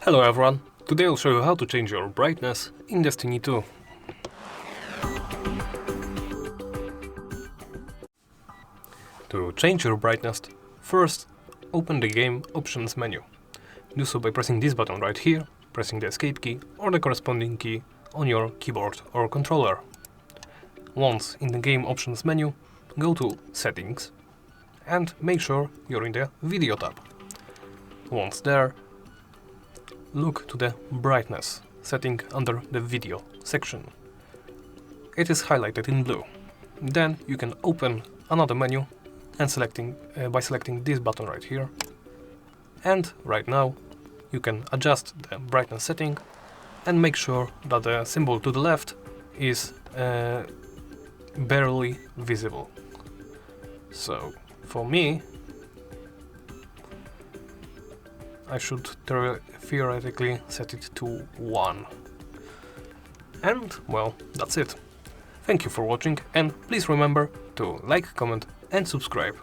Hello everyone, today I'll show you how to change your brightness in Destiny 2. To change your brightness, first open the game options menu. Do so by pressing this button right here, pressing the escape key or the corresponding key on your keyboard or controller. Once in the game options menu, go to settings and make sure you're in the video tab. Once there, look to the brightness setting under the video section. It is highlighted in blue. Then you can open another menu and by selecting this button right here. And right now you can adjust the brightness setting and make sure that the symbol to the left is barely visible. So for me, I should theoretically set it to 1. And well, that's it. Thank you for watching and please remember to like, comment and subscribe.